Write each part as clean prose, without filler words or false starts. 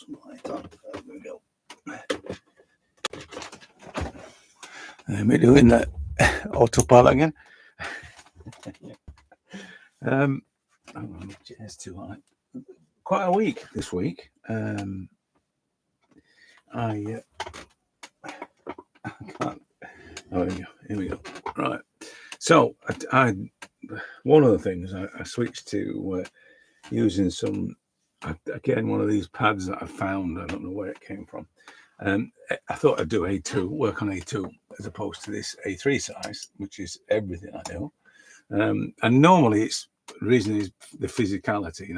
some light on. There we go. We're doing that autopilot again. It's too light. Quite a week this week. I can't. Oh, here we go. Right. So I one of the things I switched to using some, again, one of these pads that I found. I don't know where it came from. I thought I'd do A2, work on A2 as opposed to this A3 size, which is everything I do. And normally it's the reason is the physicality,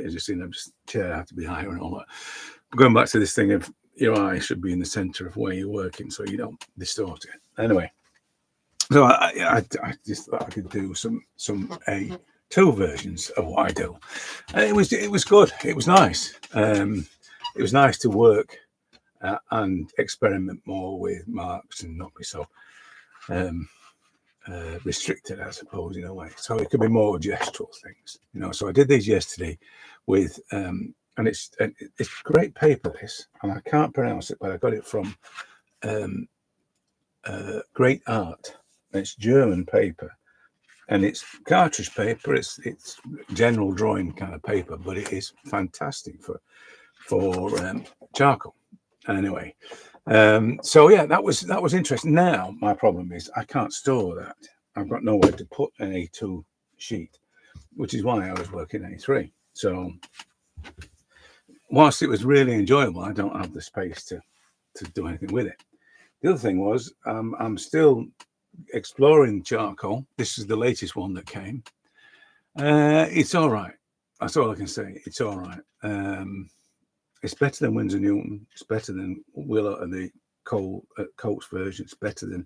as you see, the chair had to be higher and all that. Going back to this thing of your eye should be in the center of where you're working so you don't distort it. Anyway, so I just thought I could do some A2 versions of what I do. And it was good. It was nice. It was nice to work and experiment more with marks and not be so restricted, I suppose, in a way. So it could be more gestural things, So I did these yesterday with, and it's great paper, this, and I can't pronounce it, but I got it from Great Art. It's German paper, and it's cartridge paper. It's general drawing kind of paper, but it is fantastic for charcoal. Anyway, so yeah, that was interesting. Now my problem is I can't store that. I've got nowhere to put an A2 sheet, which is why I was working A3. So whilst it was really enjoyable, I don't have the space to do anything with it. The other thing was I'm still exploring charcoal. This is the latest one that came. It's all right. That's all I can say. It's all right. It's better than Winsor Newton. It's better than Willow and the Coates version. It's better than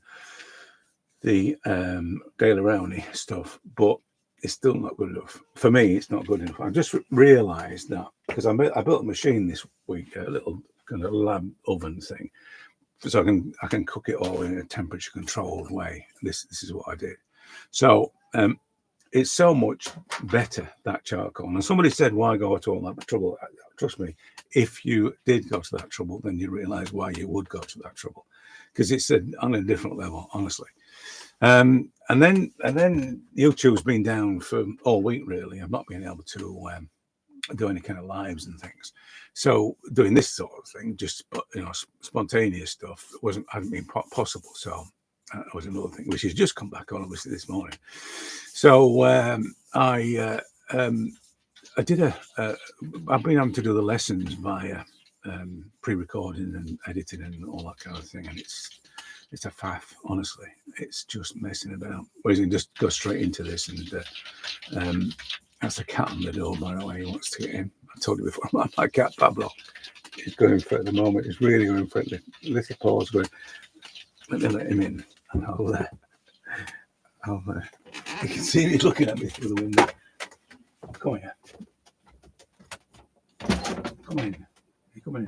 the Daler-Rowney stuff, but it's still not good enough. For me, it's not good enough. I just realised that because I built a machine this week, a little kind of lab oven thing, so I can cook it all in a temperature controlled way. This is what I did. So it's so much better, that charcoal. And somebody said, why go to all that trouble? Trust me, if you did go to that trouble, then you realise why you would go to that trouble, because it's on a different level, honestly. And then YouTube's been down for all week, really. I've not been able to do any kind of lives and things. So doing this sort of thing, just spontaneous stuff, hadn't been possible. So that was another thing, which has just come back on, obviously, this morning. So I did I've been having to do the lessons via pre-recording and editing and all that kind of thing, and it's a faff, honestly. It's just messing about. Whereas you can just go straight into this, and that's a cat on the door, by the way. He wants to get in. I told you before, my cat Pablo is going for it at the moment. He's really going for it. The little paws going. Let me let him in. And you can see me looking at me through the window. Come here. Come in. You come in.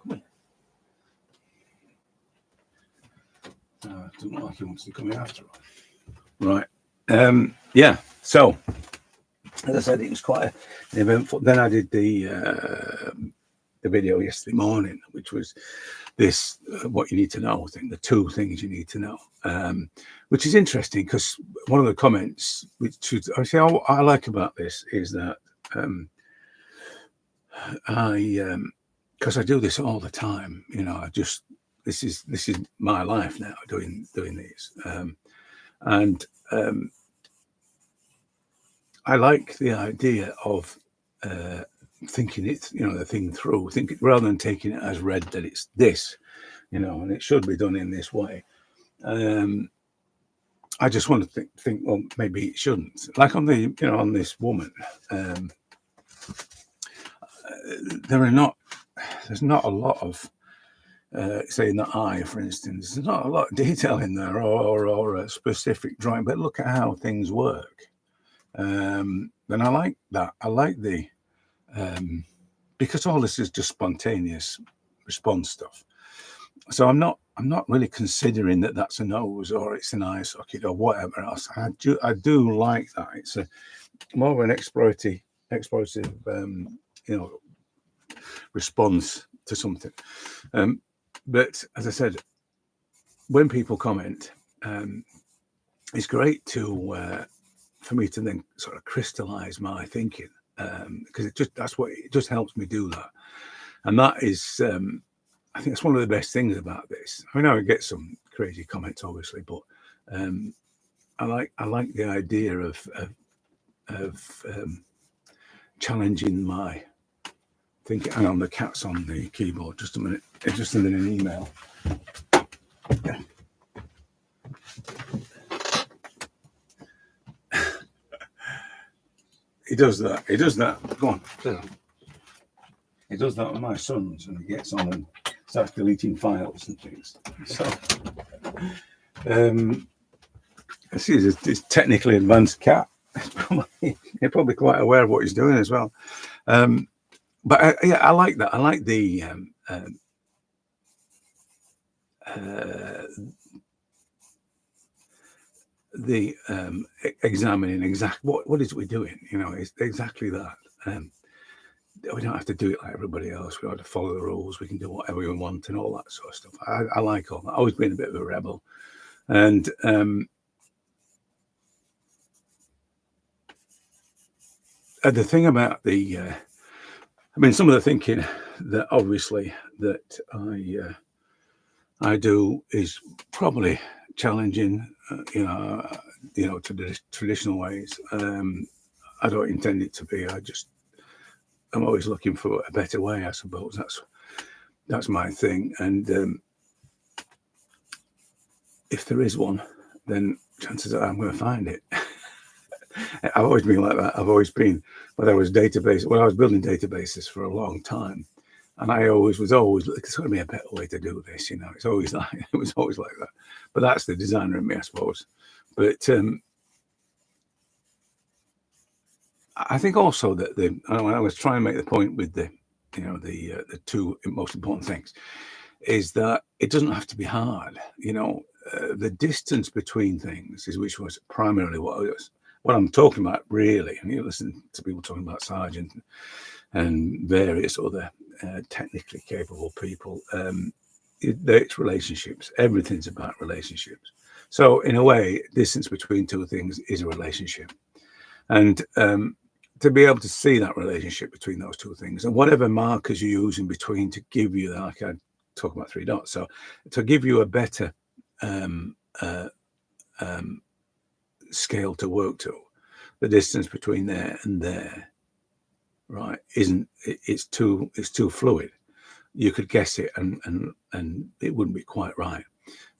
Come in. Doesn't look like he wants to come in after all. Right. Yeah. So, as I said, it was quite an eventful. Then I did the video yesterday morning, which was this what you need to know. I think the 2 things you need to know, which is interesting because one of the comments, which I like about this, is that because I do this all the time. This is my life now, doing these, and I like the idea of thinking it, the thing through, rather than taking it as read that it's this, and it should be done in this way. I just want to think, well, maybe it shouldn't. Like on the, on this woman, there's not a lot of, say in the eye, for instance, there's not a lot of detail in there or a specific drawing, but look at how things work. And I like that. I like the, because all this is just spontaneous response stuff. So I'm not really considering that that's a nose or it's an eye socket or whatever else. I do like that. It's more of an exploratory explorative, you know, response to something. But as I said, when people comment, it's great to for me to then sort of crystallize my thinking, because it just helps me do that. And that is, I think that's one of the best things about this. I mean, I would get some crazy comments, obviously, but I like the idea of challenging my thinking. Hang on, the cat's on the keyboard. Just a minute. It's just sending an email. He does that. He does that. Go on. He does that with my sons, and he gets on and starts deleting files and things. So, I see this technically advanced cat. He's probably quite aware of what he's doing as well. But yeah, I like that. I like the examining exactly what is we doing. You know, it's exactly that. We don't have to do it like everybody else. We don't have to follow the rules. We can do whatever we want and all that sort of stuff. I like all that. I've always been a bit of a rebel, and the thing about I mean, some of the thinking that obviously that I do is probably challenging, you know, to the traditional ways. I don't intend it to be. I'm always looking for a better way, I suppose. That's my thing. And if there is one, then chances are I'm going to find it. I've always been like that. I've always been, when I was building databases for a long time, and I was always, there's got to be a better way to do this, you know. It was always like that. But that's the designer in me, I suppose. But I think also that when I was trying to make the point with the two most important things, is that it doesn't have to be hard. You know, the distance between things which was primarily what I'm talking about, really. And you listen to people talking about Sargent and various other technically capable people. It's relationships. Everything's about relationships. So in a way, distance between two things is a relationship. And to be able to see that relationship between those two things, and whatever markers you use in between to give you that, like I talk about 3 dots, so to give you a better scale to work to, the distance between there and there, right, it's too fluid. You could guess it and it wouldn't be quite right.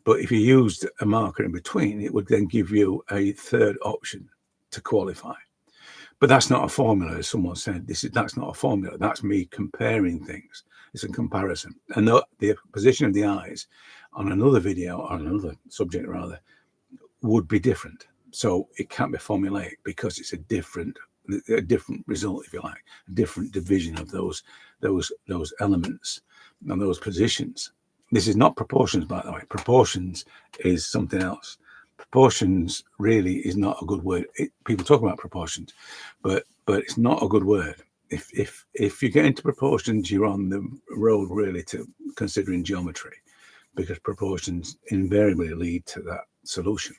But if you used a marker in between, it would then give you a third option to qualify. But that's not a formula, as someone said. That's not a formula. That's me comparing things. It's a comparison. And the position of the eyes on another video, or another subject rather, would be different. So it can't be formulaic because it's a different result, if you like, a different division of those elements and those positions. This is not proportions, by the way. Proportions is something else. Proportions really is not a good word. People talk about proportions, but it's not a good word. If you get into proportions, you're on the road really to considering geometry, because proportions invariably lead to that solution.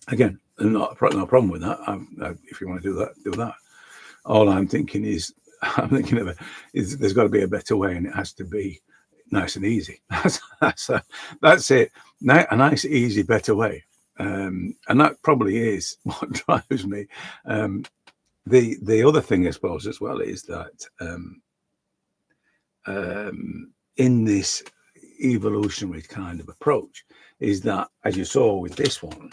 Again, no problem with that. If you want to do that, do that. All I'm thinking is, there's got to be a better way, and it has to be nice and easy. That's it. A nice, easy, better way. And that probably is what drives me. The other thing, I suppose, as well, is that in this evolutionary kind of approach, is that, as you saw with this one,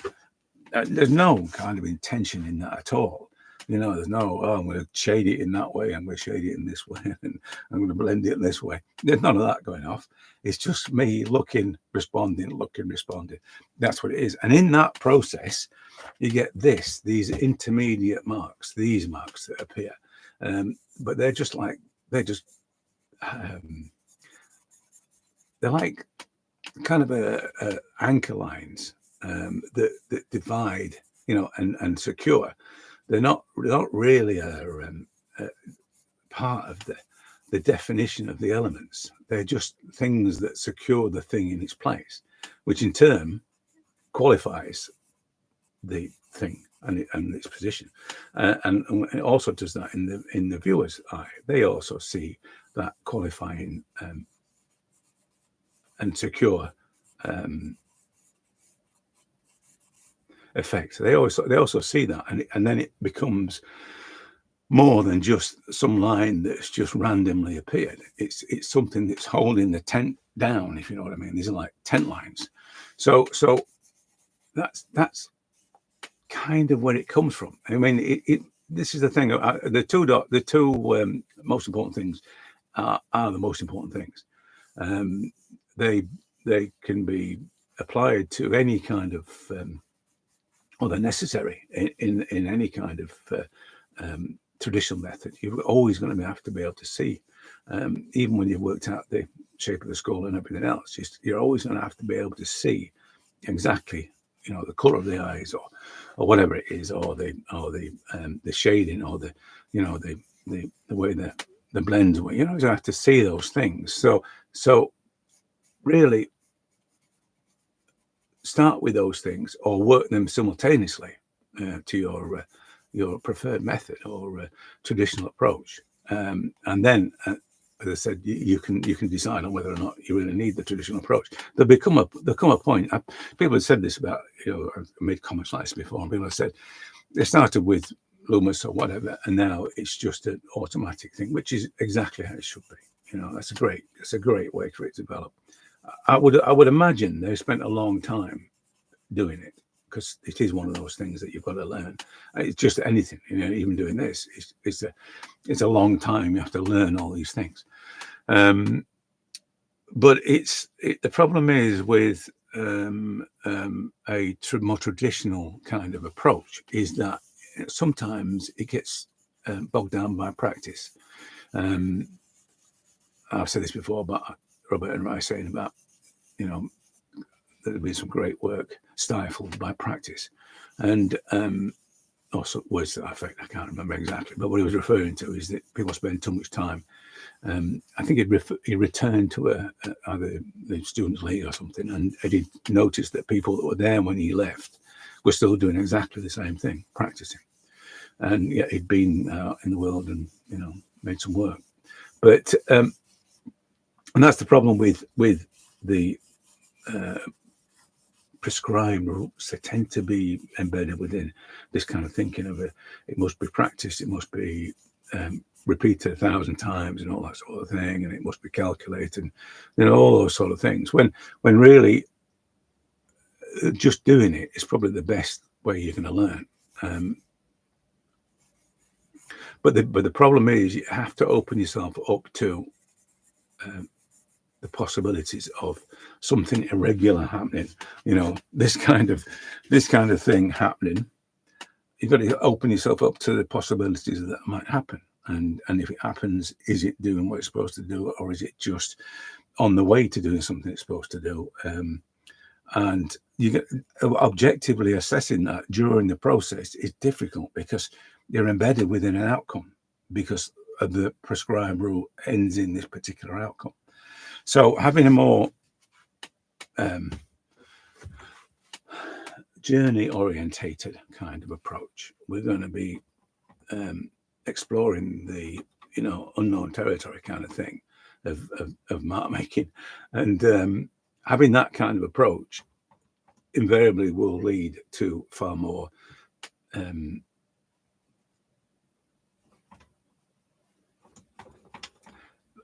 there's no kind of intention in that at all. You know, there's no, I'm going to shade it in that way, I'm going to shade it in this way, and I'm going to blend it in this way. There's none of that going off. It's just me looking, responding. That's what it is. And in that process, you get these intermediate marks, these marks that appear. But they're like kind of anchor lines that divide, you know, and secure they're not really a part of the definition of the elements. They're just things that secure the thing in its place, which in turn qualifies the thing and its position, and it also does that in the viewer's eye. They also see that qualifying and secure effect. They also see that, and then it becomes more than just some line that's just randomly appeared. It's something that's holding the tent down, if you know what I mean. These are like tent lines. So that's kind of where it comes from. I mean, this is the thing. The two most important things are the most important things. They can be applied to any kind of, or they're necessary in any kind of traditional method. You're always going to have to be able to see, even when you've worked out the shape of the skull and everything else. You're always going to have to be able to see exactly, the color of the eyes, or whatever it is, or the shading, or the way the blends. You have to see those things. So really start with those things, or work them simultaneously to your preferred method or traditional approach, and then, as I said, you can decide on whether or not you really need the traditional approach. There'll come a point. People have said this about, I've made comments like this before, and people have said they started with Loomis or whatever, and now it's just an automatic thing, which is exactly how it should be. That's a great way for it to develop. I would imagine they spent a long time doing it, because it is one of those things that you've got to learn. It's just anything, even doing this, it's a long time. You have to learn all these things. But the problem is with a more traditional kind of approach is that sometimes it gets bogged down by practice. I've said this before, but Robert and I saying about, there'll be some great work stifled by practice, and also words to that effect. I can't remember exactly, but what he was referring to is that people spend too much time. I think he returned to either the Students' League or something, and he noticed that people that were there when he left were still doing exactly the same thing, practicing, and yet he'd been out in the world and made some work. But and that's the problem with the prescribed routes. They tend to be embedded within this kind of thinking of it must be practiced, it must be repeated 1,000 times and all that sort of thing, and it must be calculated, all those sort of things, when really just doing it is probably the best way you're going to learn. But the problem is you have to open yourself up to the possibilities of something irregular happening. This kind of thing happening. You've got to open yourself up to the possibilities that might happen. And if it happens, is it doing what it's supposed to do, or is it just on the way to doing something it's supposed to do? And you get objectively assessing that during the process is difficult, because you're embedded within an outcome, because of the prescribed rule ends in this particular outcome. So having a more journey orientated kind of approach, we're going to be exploring the unknown territory kind of thing of mark making, and having that kind of approach invariably will lead to far more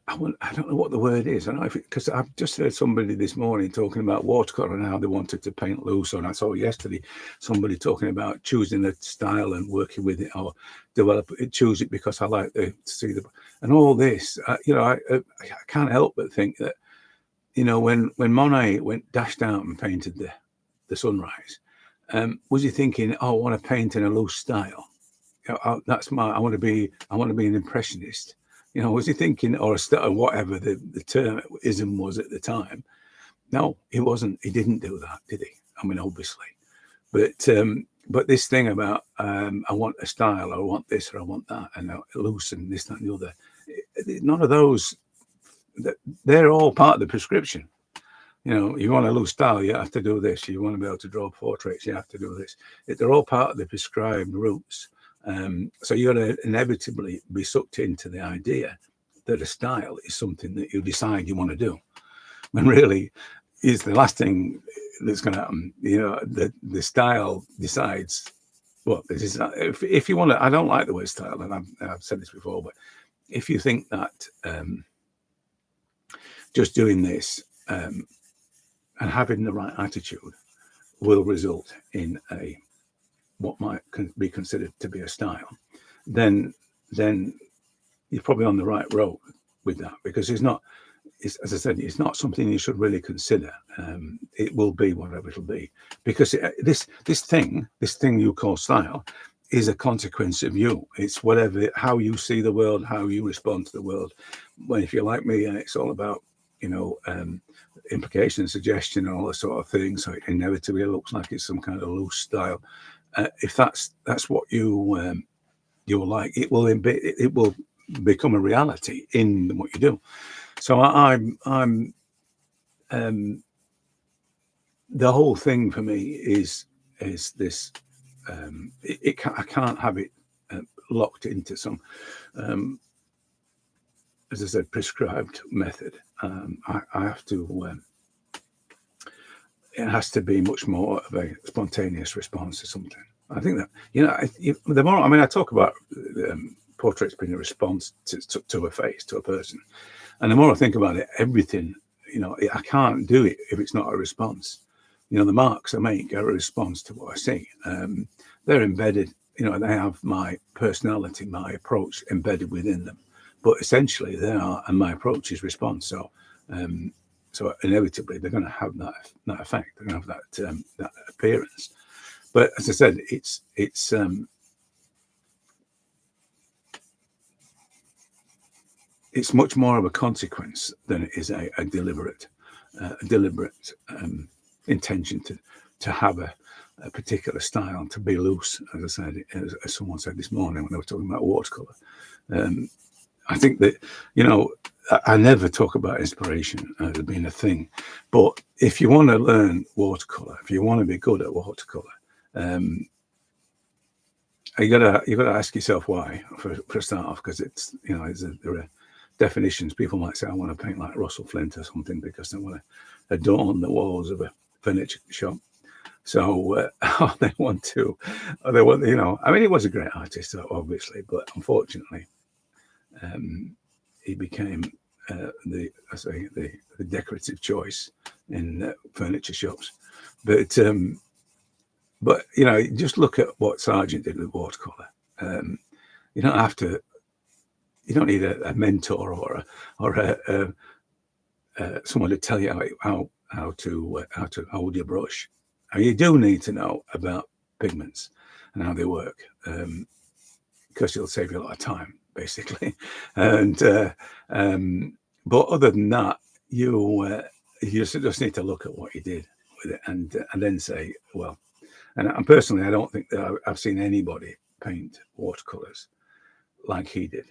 I don't know what the word is. I don't know because I've just heard somebody this morning talking about watercolor and how they wanted to paint loose. And I saw yesterday somebody talking about choosing a style and working with it, or develop it, choose it because I like to see the, and all this. I can't help but think that, when Monet dashed out and painted the sunrise, was he thinking, oh, I want to paint in a loose style? I want to be an impressionist. Was he thinking, or whatever the term ism was at the time? No, he wasn't. He didn't do that, did he? I mean, obviously. But But this thing about I want a style, or I want this, or I want that, and loose and this, that, and the other. None of those. They're all part of the prescription. You know, you want a loose style, you have to do this. You want to be able to draw portraits, you have to do this. They're all part of the prescribed routes. So you're going to inevitably be sucked into the idea that a style is something that you decide you want to do, when really is the last thing that's going to happen. You know, the style decides. Well, if you want to, I don't like the word style, and I've said this before, but if you think that just doing this and having the right attitude will result in what might be considered to be a style, then you're probably on the right road with that, because as I said, it's not something you should really consider. It will be whatever it'll be, because this thing you call style is a consequence of you. It's how you see the world, how you respond to the world. When, if you're like me, and it's all about, you know, implication, suggestion, and all that sort of thing, so it inevitably looks like it's some kind of loose style. If that's what you like, it will become a reality in what you do. So I'm the whole thing for me is this. I can't have it locked into some, as I said, prescribed method. I have to. It has to be much more of a spontaneous response to something. I think that, you know, the more, I mean, I talk about portraits being a response to a face, to a person, and the more I think about it, everything, you know, I can't do it if it's not a response. You know, the marks I make are a response to what I see. They're embedded, you know, they have my personality, my approach embedded within them. But essentially, they are, and my approach is response. So inevitably, they're going to have that effect. They're going to have that appearance. But as I said, it's much more of a consequence than it is a deliberate intention to have a particular style, to be loose. As I said, as someone said this morning when they were talking about watercolor. I think that, you know, I never talk about inspiration as being a thing, but if you want to learn watercolor, if you want to be good at watercolor, you gotta ask yourself why for a start off, because it's, you know, there are definitions. People might say, I want to paint like Russell Flint or something because they want to adorn the walls of a furniture shop. So they want, you know, I mean, he was a great artist, obviously, but unfortunately, he became the decorative choice in furniture shops. But you know, just look at what Sargent did with watercolor. You don't have to. You don't need a mentor or someone to tell you how to hold your brush. I mean, you do need to know about pigments and how they work, because it'll save you a lot of time, basically. And but other than that, you just need to look at what you did with it, and then say, well. And personally, I don't think that I've seen anybody paint watercolors like he did.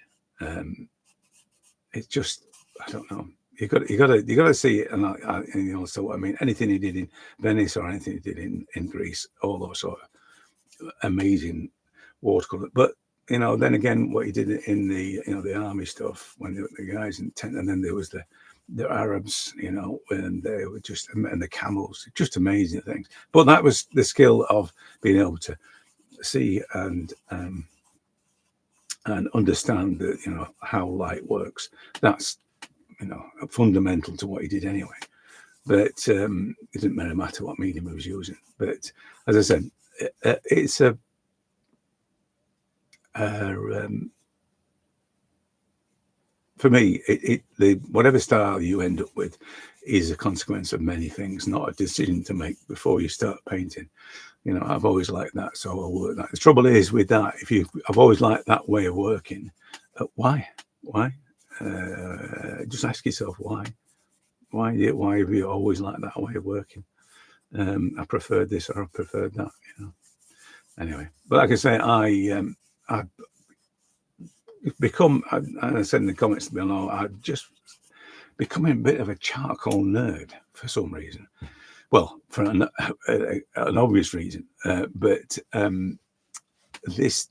It's just, I don't know. You got to see it, and you know. So I mean, anything he did in Venice or anything he did in Greece, all those sort of amazing watercolor. But you know, then again, what he did in the, you know, the army stuff, when the guys in tent, and then there was the Arabs, you know, and they were just, and the camels, just amazing things. But that was the skill of being able to see and understand that, you know, how light works. That's, you know, fundamental to what he did anyway. But it didn't really matter what medium he was using. But as I said, it's for me, whatever style you end up with is a consequence of many things, not a decision to make before you start painting. You know, I've always liked that, so I'll work that. The trouble is with that, I've always liked that way of working. Why? Just ask yourself why. Why have you always liked that way of working? I preferred this or I preferred that. You know, anyway, but like I say, I become, I said in the comments below, I'm just becoming a bit of a charcoal nerd for some reason. Well, for an obvious reason, but this,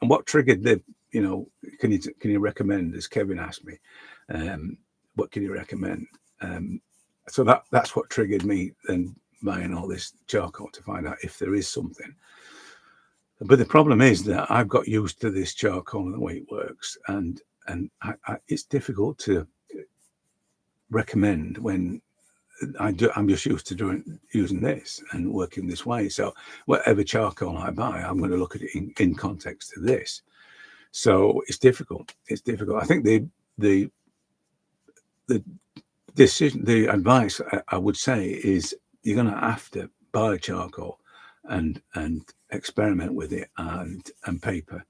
what triggered the, can you recommend, as Kevin asked me, what can you recommend? So that's what triggered me then buying all this charcoal, to find out if there is something. But the problem is that I've got used to this charcoal and the way it works, and it's difficult to recommend when I'm just used to using this and working this way. So whatever charcoal I buy, I'm going to look at it in context to this. So it's difficult. It's difficult. I think the decision, the advice I would say is you're going to have to buy charcoal and experiment with it and paper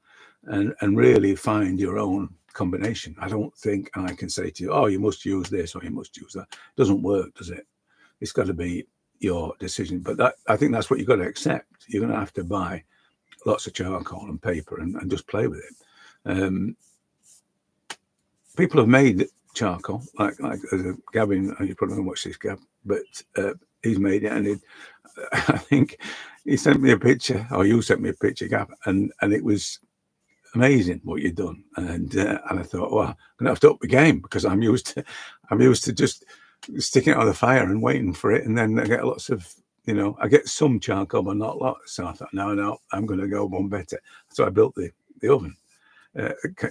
and really find your own combination. I don't think I can say to you, oh, you must use this or you must use that. It doesn't work, does it? It's got to be your decision. But I think that's what you've got to accept. You're going to have to buy lots of charcoal and paper and just play with it. People have made charcoal, like Gavin, you probably don't watch this, Gav, but he's made it, and I think he sent me a picture, or you sent me a picture, Gav, and it was amazing what you've done. And I thought, well, I'm gonna have to up the game, because I'm used to just sticking it on the fire and waiting for it, and then I get lots of, I get some charcoal but not lots. So I thought, no, I'm going to go one better. So I built the oven,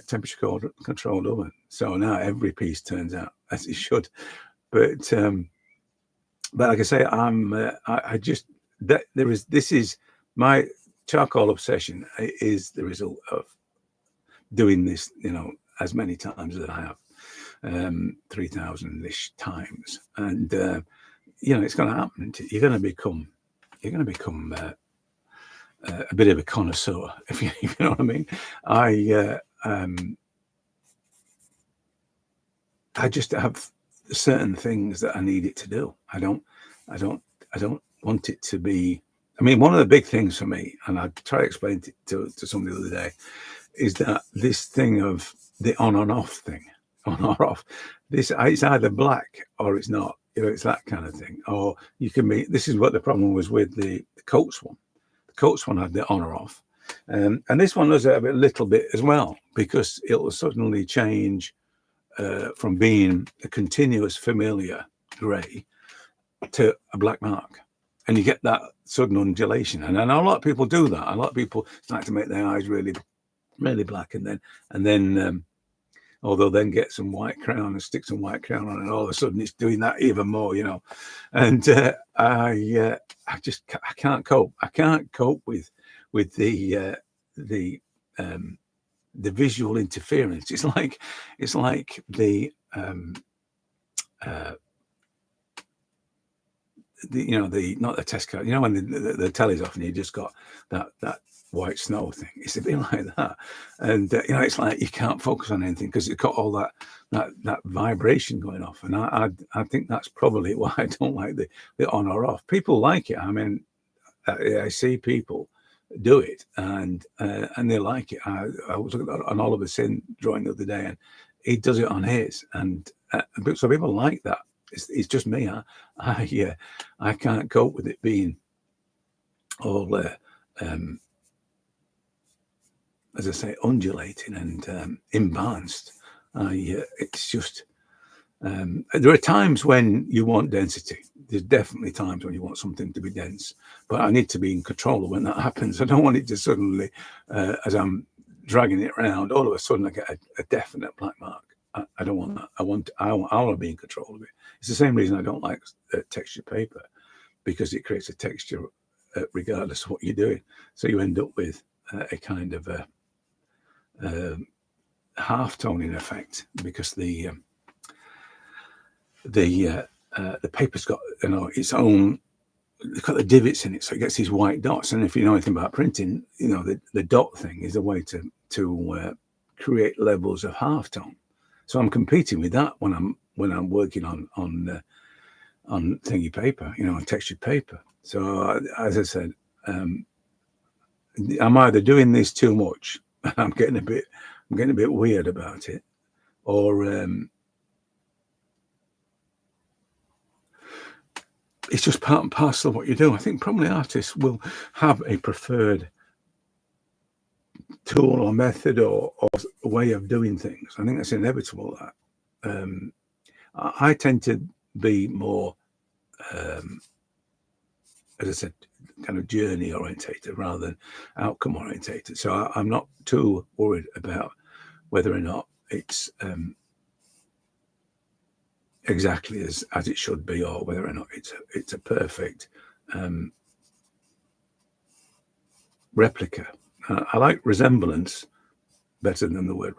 temperature controlled oven. So now every piece turns out as it should. But like I say, this is my charcoal obsession is the result of doing this, as many times as I have, 3,000-ish times, and it's going to happen. You're going to become a bit of a connoisseur, if you know what I mean. I just have certain things that I need it to do. I don't want it to be. I mean, one of the big things for me, and I try to explain it to somebody the other day, is that this thing of the on and off thing, on or off. It's either black or it's not. It's that kind of thing. Or you can be. This is what the problem was with the Coates one. The Coates one had the on or off, and this one does it a little bit as well, because it will suddenly change from being a continuous familiar grey to a black mark, and you get that sudden undulation. And I know a lot of people do that. A lot of people start to make their eyes really, really black, and then they'll then get some white crown and stick some white crown on, and all of a sudden it's doing that even more, And I can't cope. I can't cope with the visual interference. It's like the not the test card, when the telly's off and you just got that white snow thing. It's a bit like that, and it's like you can't focus on anything because it's got all that vibration going off. And I think that's probably why I don't like the on or off. People like it. I mean, I see people do it and they like it. I was looking at an Oliver Sin drawing the other day, and he does it on his, and so people like that. It's just me. I can't cope with it being all as I say, undulating and imbalanced. It's just there are times when you want density. There's definitely times when you want something to be dense, but I need to be in control of when that happens. I don't want it to suddenly, as I'm dragging it around, all of a sudden I get a definite black mark. I don't want that. I want to be in control of it. It's the same reason I don't like textured paper, because it creates a texture regardless of what you're doing. So you end up with a kind of a half toning effect, because the paper's got its own. It's got the divots in it, so it gets these white dots. And if you know anything about printing, the dot thing is a way to create levels of half tone. So I'm competing with that when I'm working on thingy paper, on textured paper. So as I said, I'm either doing this too much, I'm getting a bit weird about it, or it's just part and parcel of what you do. I think probably artists will have a preferred tool or method or way of doing things. I think that's inevitable. That I tend to be more, as I said, kind of journey orientated rather than outcome orientated. So I'm not too worried about whether or not it's exactly as it should be, or whether or not it's a perfect replica. I like resemblance better than the word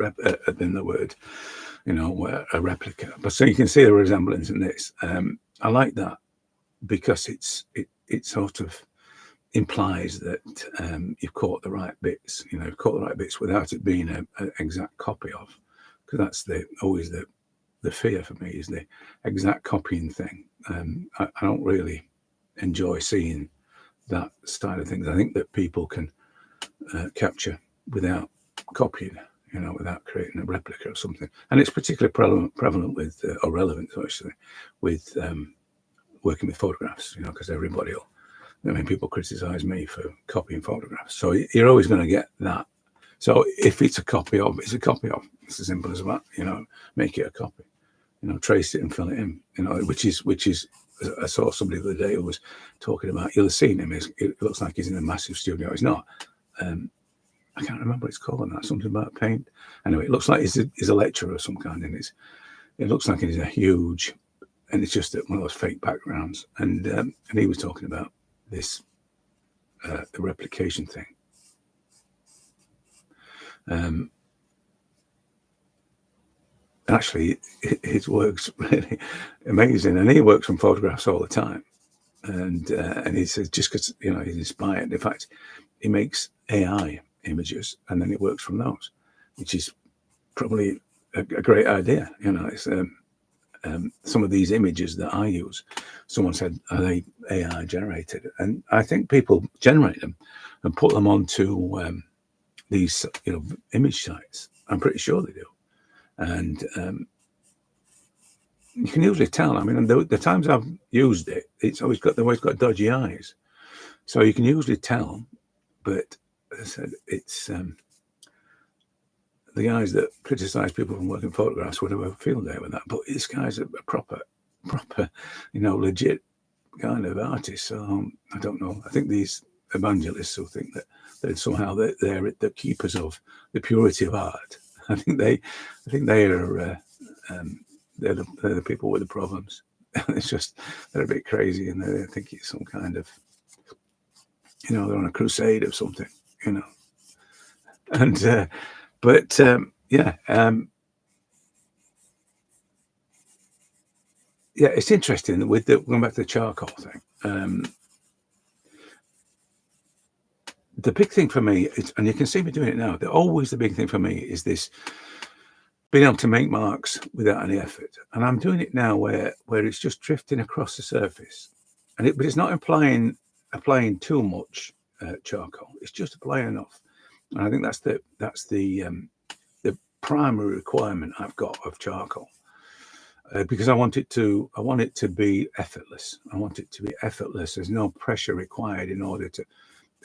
a replica. But so you can see the resemblance in this. I like that because it sort of implies that you've caught the right bits. You've caught the right bits without it being an exact copy of, because that's always the fear for me, is the exact copying thing. I don't really enjoy seeing that style of things. I think that people can capture without copying, without creating a replica of something. And it's particularly prevalent with, or relevant actually, with working with photographs, because people criticize me for copying photographs. So you're always going to get that. So if it's a copy of, it's a copy of. It's as simple as that, make it a copy, trace it and fill it in, which is, I saw somebody the other day who was talking about, you'll have seen him, it looks like he's in a massive studio. He's not. I can't remember what it's called now, something about paint. Anyway, it looks like he's a lecturer of some kind, and it looks like he's a huge, and it's just one of those fake backgrounds. And he was talking about this, the replication thing. Actually, his work's really amazing, and he works from photographs all the time. And he says just because he's inspired. In fact, he makes AI images, and then it works from those, which is probably a great idea. It's some of these images that I use. Someone said, "Are they AI generated?" And I think people generate them and put them onto these image sites. I'm pretty sure they do. And you can usually tell. I mean, the times I've used it, they've always got dodgy eyes, so you can usually tell. But as I said, it's the guys that criticize people from working photographs would have a field day with that. But this guy's a proper, legit kind of artist. So I don't know. I think these evangelists who think that somehow they're the keepers of the purity of art. I think they are they're the people with the problems. It's just they're a bit crazy, and they think it's some kind of they're on a crusade of something, and but it's interesting with going back to the charcoal thing. The big thing for me, and you can see me doing it now, always the big thing for me is this being able to make marks without any effort. And I'm doing it now where it's just drifting across the surface. But it's not applying too much charcoal. It's just applying enough. And I think that's the primary requirement I've got of charcoal. Because I want it to be effortless. I want it to be effortless. There's no pressure required in order to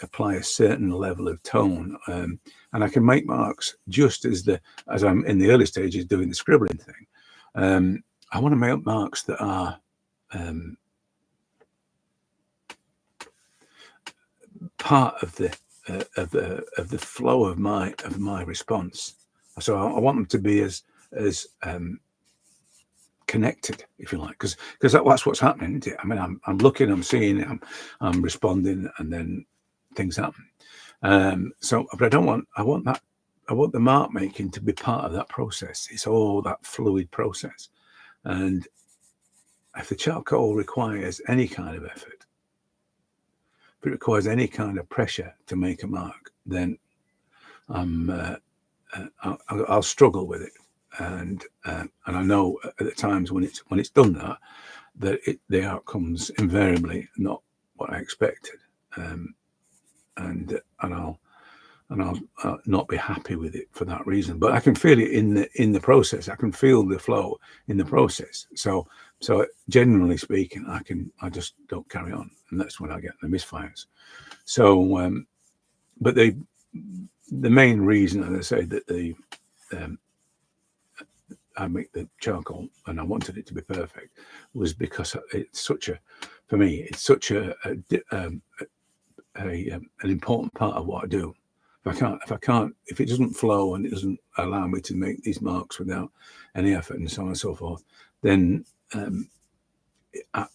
apply a certain level of tone, and I can make marks just as I'm in the early stages doing the scribbling thing. I want to make marks that are part of the flow of my response. So I want them to be as connected, if you like, because that's what's happening, isn't it? I mean, I'm looking, I'm seeing, I'm responding, and then things happen. But I want the mark making to be part of that process. It's all that fluid process. And if the charcoal requires any kind of effort, if it requires any kind of pressure to make a mark, then I'll struggle with it. And I know at the times when it's done that the outcome's invariably not what I expected. And and I'll not be happy with it for that reason. But I can feel it in the process. I can feel the flow in the process. So generally speaking, I just don't carry on, and that's when I get the misfires. So, but the main reason, as I say, that I make the charcoal and I wanted it to be perfect was because it's such a, for me, it's such an important part of what I do. If it doesn't flow and it doesn't allow me to make these marks without any effort and so on and so forth, then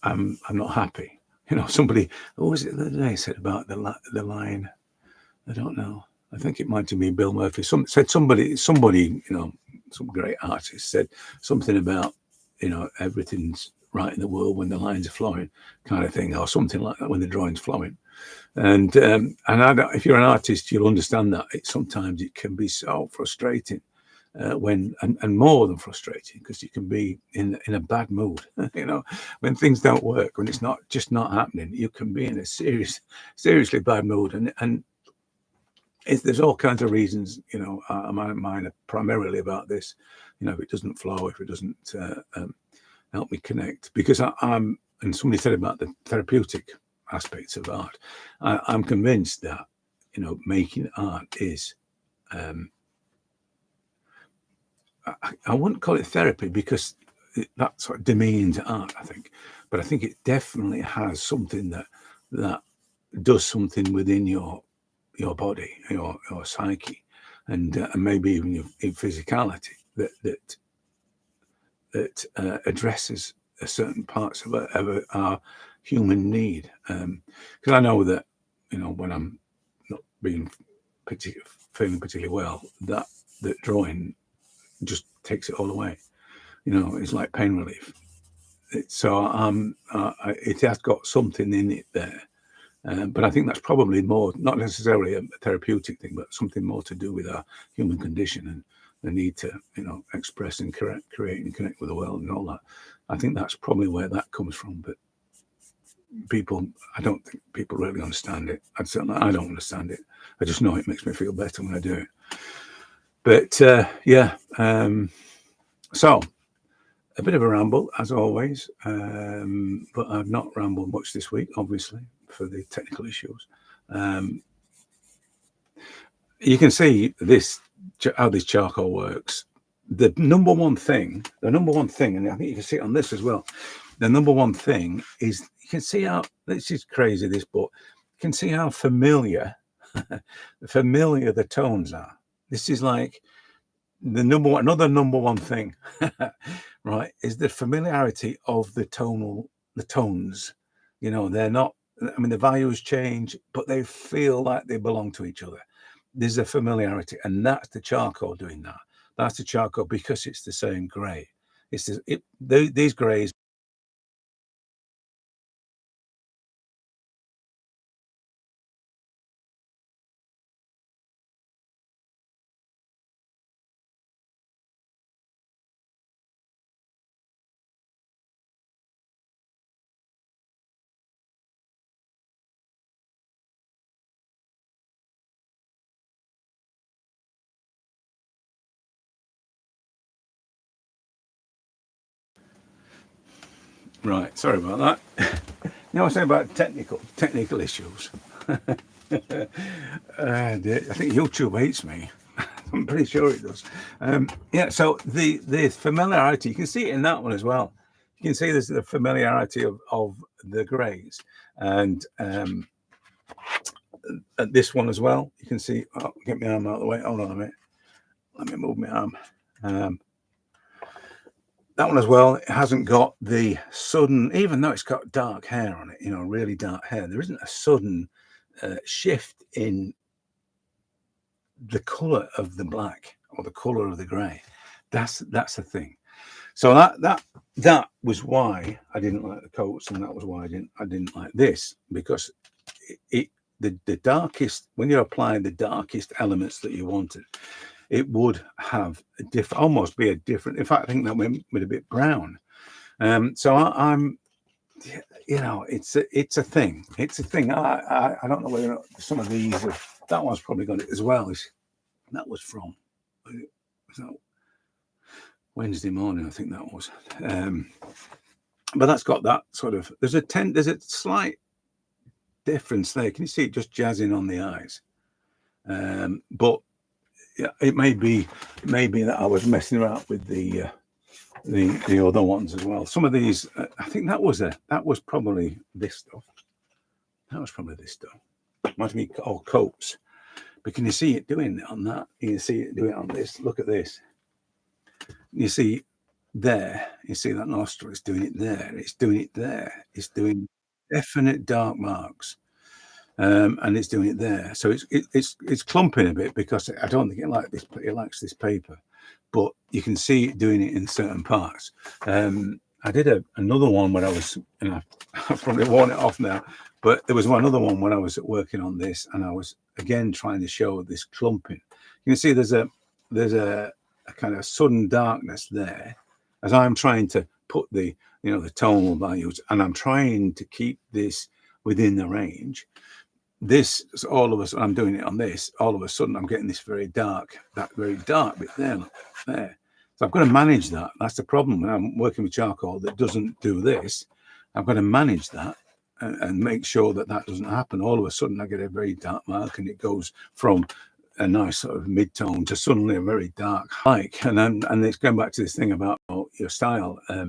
I'm not happy. You know, somebody, what was it the other day said about the line? I don't know. I think it might have been Bill Murphy. Somebody, you know, some great artist said something about, you know, everything's right in the world when the lines are flowing, kind of thing, or something like that when the drawing's flowing. And if you're an artist, you'll understand that sometimes it can be so frustrating when and more than frustrating, because you can be in a bad mood. You know, when things don't work, when it's not happening, you can be in a seriously bad mood, and there's all kinds of reasons. You know, mine are primarily about this. You know, if it doesn't flow, if it doesn't help me connect, because I'm, and somebody said about the therapeutic aspects of art, I'm convinced that, you know, making art is, I wouldn't call it therapy, because that sort of demeans art, I think, but I think it definitely has something that does something within your body, your psyche, and maybe even your physicality that addresses certain parts of our human need. Because I know that, you know, when I'm not feeling particularly well, that drawing just takes it all away. You know, it's like pain relief. It has got something in it there. But I think that's probably more, not necessarily a therapeutic thing, but something more to do with our human condition and the need to, you know, express and create and connect with the world and all that. I think that's probably where that comes from. But I don't think people really understand it. I don't understand it. I just know it makes me feel better when I do it. But yeah, so a bit of a ramble as always, but I've not rambled much this week, obviously, for the technical issues. You can see how this charcoal works. The number one thing, and I think you can see it on this as well. The number one thing is, you can see how, this is crazy, this, but you can see how familiar the tones are. This is like another number one thing, right, is the familiarity of the tones. You know, they're not, I mean, the values change, but they feel like they belong to each other. There's a familiarity, and that's the charcoal doing that. That's the charcoal, because it's the same grey. These greys. Right, sorry about that. You know, I was saying about technical issues. I think YouTube hates me. I'm pretty sure it does. Yeah, so the familiarity, you can see it in that one as well. You can see there's the familiarity of the greys, and at this one as well. You can see, get my arm out of the way. Hold on a minute. Let me move my arm. That one as well, it hasn't got the sudden, even though it's got dark hair on it, you know, really dark hair, there isn't a sudden shift in the color of the black or the color of the gray. That's the thing. So that was why I didn't like the coats, and that was why I didn't like this, because the darkest, when you're applying the darkest elements that you wanted, it would have almost be a different. In fact, I think that went with a bit brown. So I'm, you know, it's a thing. It's a thing. I don't know whether some of these have That one's probably got it as well. That was from Wednesday morning, I think that was. But that's got that sort of. There's a slight difference there. Can you see it just jazzing on the eyes? But yeah, it may be that I was messing around with the other ones as well. Some of these, I think that was probably this stuff. That was probably this stuff. Reminds me of coats. But can you see it doing it on that? You can see it doing it on this. Look at this. You see there. You see that nostril. It's doing it there. It's doing it there. It's doing definite dark marks. And it's doing it there. So it's clumping a bit because I don't think it likes this paper, but you can see it doing it in certain parts. I did another one when I was, and I've probably worn it off now, but there was another one when I was working on this, and I was again trying to show this clumping. You can see there's a kind of sudden darkness there as I'm trying to put the tonal values, and I'm trying to keep this within the range. This all of a sudden, I'm doing it on this. All of a sudden, I'm getting this very dark bit there. So I've got to manage that. That's the problem when I'm working with charcoal that doesn't do this. I've got to manage that and make sure that doesn't happen. All of a sudden, I get a very dark mark, and it goes from a nice sort of mid-tone to suddenly a very dark hike. And it's going back to this thing about your style. I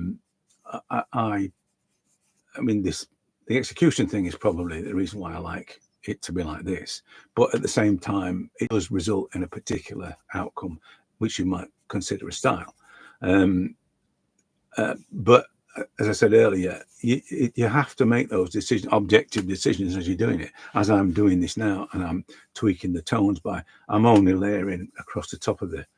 mean, the execution thing is probably the reason why I like it to be like this, but at the same time it does result in a particular outcome which you might consider a style. But as I said earlier, you have to make those objective decisions as you're doing it. As I'm doing this now, and I'm tweaking the tones I'm only layering across the top of that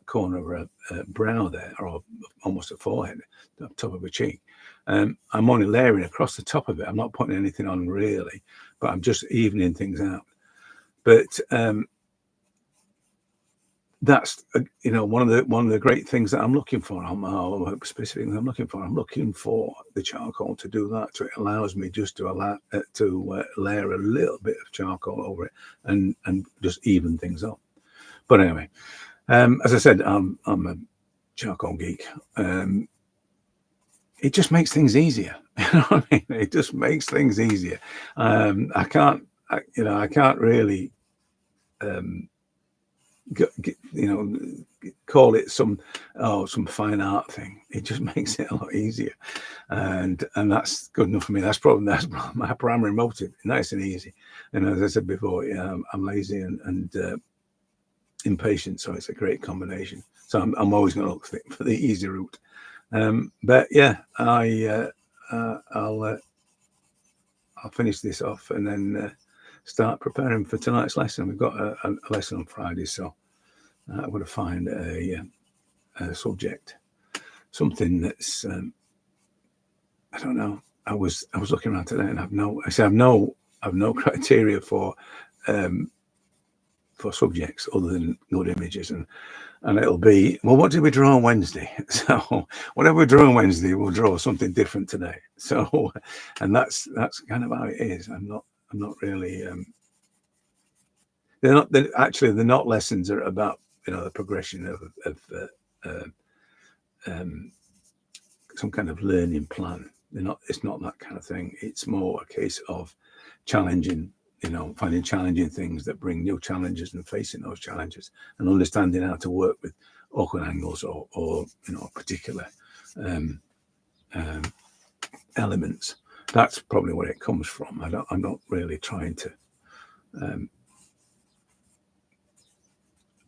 corner of a brow there, or almost a forehead, the top of a cheek. I'm only layering across the top of it. I'm not putting anything on really, but I'm just evening things out. But that's one of the great things that I'm looking for. Specific things I'm looking for. I'm looking for the charcoal to do that. So it allows me just to layer a little bit of charcoal over it and just even things up. But anyway, as I said, I'm a charcoal geek. It just makes things easier. You know what I mean? It just makes things easier. I can't really, call it some fine art thing. It just makes it a lot easier, and that's good enough for me. That's my primary motive. Nice and easy. And as I said before, I'm lazy and impatient, so it's a great combination. So I'm always going to look for the easy route. But yeah, I'll finish this off and then start preparing for tonight's lesson. We've got a lesson on Friday, so I'm going to find a subject, something that's I don't know. I was looking around today and I've no criteria for subjects other than good images, and it'll be, well, what did we draw on Wednesday? So whatever we draw on Wednesday, we'll draw something different today. So, and that's kind of how it is. I'm not really. They're not lessons are about the progression of some kind of learning plan. It's not that kind of thing. It's more a case of challenging. Finding challenging things that bring new challenges and facing those challenges and understanding how to work with awkward angles or particular elements. That's probably where it comes from. I'm not really trying to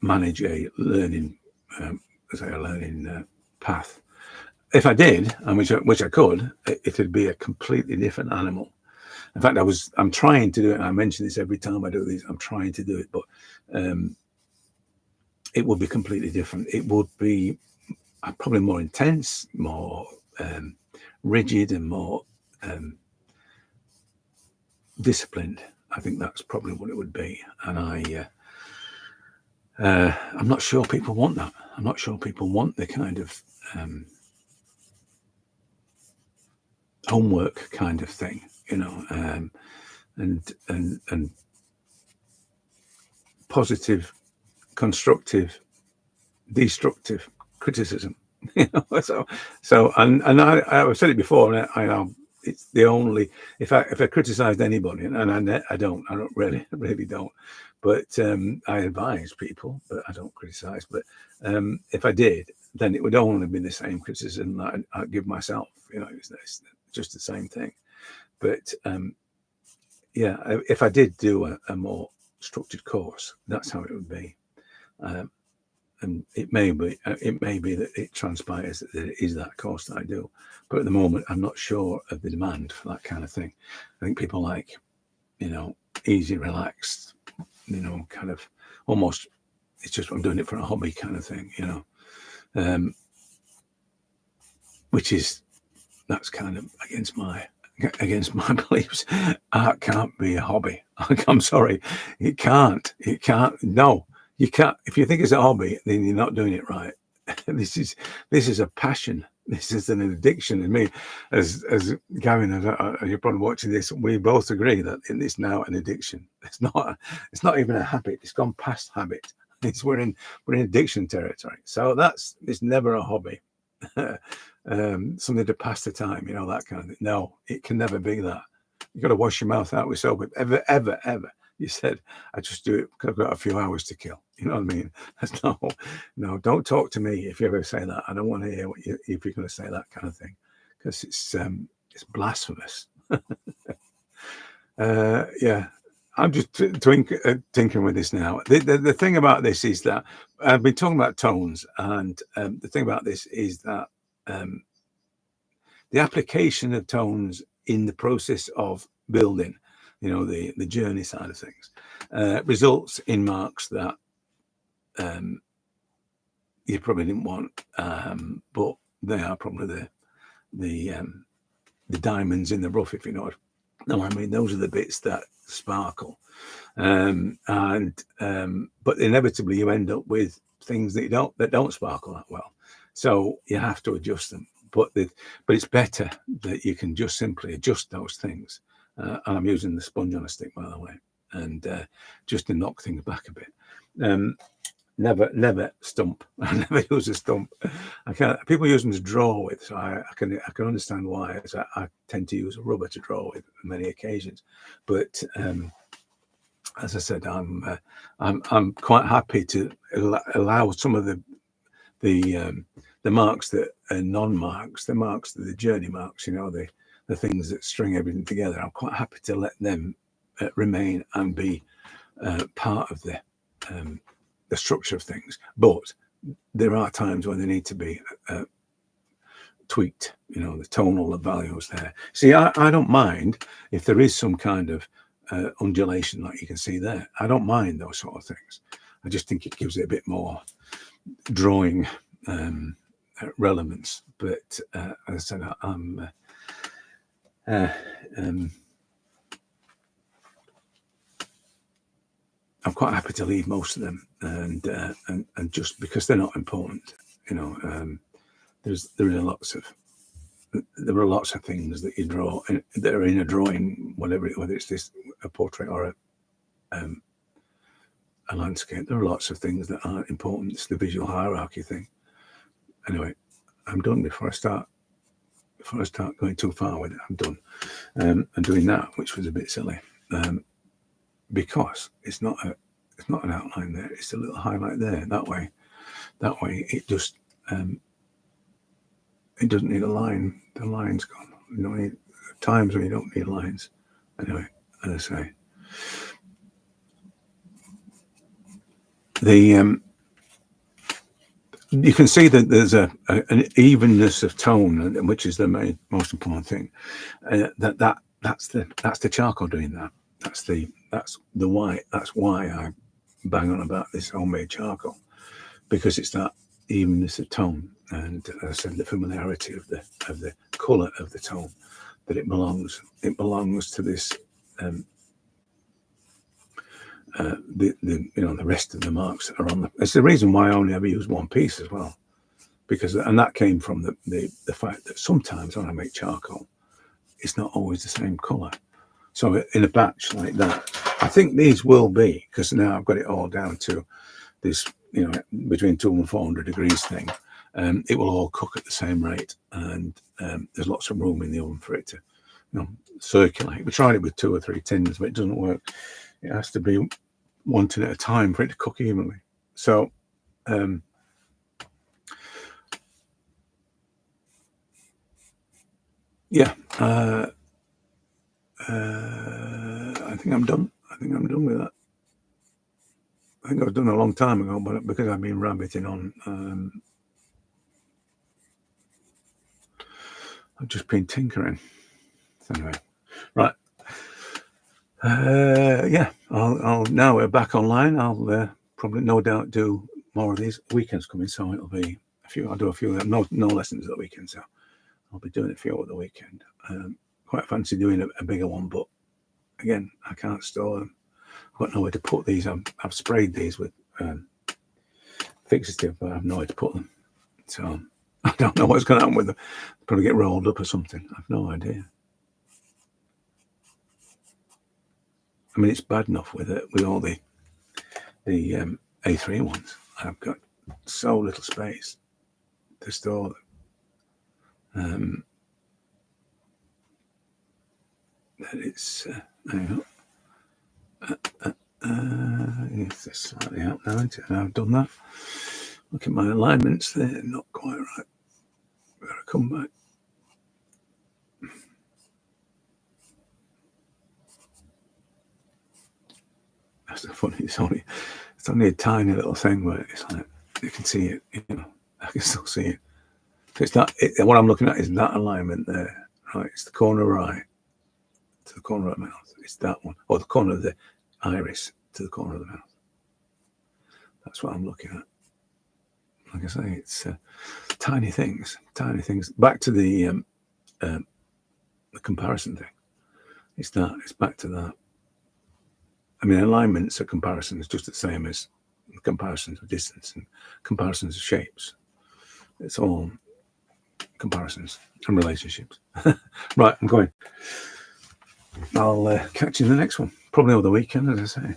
manage a learning path. If I did, and which I could, it'd be a completely different animal. In fact, I'm trying to do it. And I mention this every time I do these. I'm trying to do it, but it would be completely different. It would be probably more intense, more rigid, and more disciplined. I think that's probably what it would be. And I'm not sure people want that. I'm not sure people want the kind of homework kind of thing. And positive, constructive, destructive criticism. You know, so I've said it before, and I know it's the only, if I criticized anybody, and I don't really don't, but I advise people, but I don't criticize. But if I did, then it would only be the same criticism that I'd give myself. You know, it's just the same thing. But yeah, if I did do a more structured course, that's how it would be. And it may be that it transpires that it is that course that I do, but at the moment I'm not sure of the demand for that kind of thing. I think people like, you know, easy, relaxed, you know, kind of almost, it's just I'm doing it for a hobby kind of thing, you know, that's kind of against my beliefs. Art can't be a hobby. I'm sorry, it can't. No. You can't. If you think it's a hobby, then you're not doing it right. This is a passion. This is an addiction. And me, as Gavin, you're probably watching this, we both agree that it's now an addiction. It's not even a habit. It's gone past habit. We're in addiction territory. So it's never a hobby. Something to pass the time, you know, that kind of thing. No, it can never be that. You've got to wash your mouth out with soap. Ever. You said, I just do it because I've got a few hours to kill. You know what I mean? That's no, don't talk to me if you ever say that. I don't want to hear if you're going to say that kind of thing, because it's blasphemous. Yeah, I'm just tinkering with this now. The thing about this is that I've been talking about tones, and the thing about this is that the application of tones in the process of building, you know, the journey side of things, results in marks that you probably didn't want, but they are probably the diamonds in the rough, if you know what I mean. Those are the bits that sparkle, but inevitably you end up with things that don't sparkle that well. So you have to adjust them. But it's better that you can just simply adjust those things. And I'm using the sponge on a stick, by the way, and just to knock things back a bit. Never stump. I never use a stump. People use them to draw with, so I can understand why. So I tend to use a rubber to draw with on many occasions. But as I said, I'm quite happy to allow some of the marks that are non-marks, the marks that are the journey marks, you know, the things that string everything together. I'm quite happy to let them remain and be part of the structure of things. But there are times when they need to be tweaked, you know, the tonal values there. See, I don't mind if there is some kind of undulation like you can see there. I don't mind those sort of things. I just think it gives it a bit more drawing relevance. But as I said, I'm quite happy to leave most of them, and just because they're not important, you know. There are lots of things that you draw that are in a drawing, whether it's a portrait or a landscape. There are lots of things that aren't important. It's the visual hierarchy thing. Anyway, I'm done before I start going too far with it. I'm done. And doing that, which was a bit silly, because it's not an outline there. It's a little highlight there. That way, it just it doesn't need a line. The line's gone. You don't need times when you don't need lines. Anyway, as I say, you can see that there's an evenness of tone, which is the most important thing. That's the charcoal doing that. That's why I bang on about this homemade charcoal, because it's that evenness of tone, and as I said, the familiarity of the colour of the tone, that it belongs to this the rest of the marks that are on the. It's the reason why I only ever use one piece as well, because that came from the fact that sometimes when I make charcoal, it's not always the same colour. So in a batch like that, I think these will be, because now I've got it all down to this, between 200 and 400 degrees thing. It will all cook at the same rate, and there's lots of room in the oven for it to, circulate. We tried it with 2 or 3 tins, but it doesn't work. It has to be 1 tin at a time for it to cook evenly. So, yeah, I think I'm done. I think I'm done with that. I think I was done a long time ago, but because I've been rabbiting on, I've just been tinkering. So anyway, right. Yeah, I'll now we're back online. I'll probably no doubt do more of these. Weekends coming, so it'll be a few. I'll do a few of them. No lessons at the weekend, so I'll be doing a few at the weekend. Quite fancy doing a bigger one, but again, I can't store them. I've got nowhere to put these. I've sprayed these with fixative, but I have nowhere to put them. So I don't know what's going to happen with them. They'll probably get rolled up or something. I've no idea. I mean, it's bad enough with all the A3 ones. I've got so little space to store them. That it's hang on. It's just slightly out now, isn't it? And I've done that. Look at my alignments; they're not quite right. Better come back. That's so funny. It's only a tiny little thing, but it's like you can see it. I can still see it. So it's that. What I'm looking at is that alignment there. Right, it's the corner right to the corner of the mouth. It's that one, or the corner of the iris to the corner of the mouth. That's what I'm looking at. Like I say, it's tiny things. Back to the comparison thing. It's back to that. I mean, alignments are comparisons just the same as comparisons of distance and comparisons of shapes. It's all comparisons and relationships. Right, I'm going. I'll catch you in the next one. Probably over the weekend, as I say.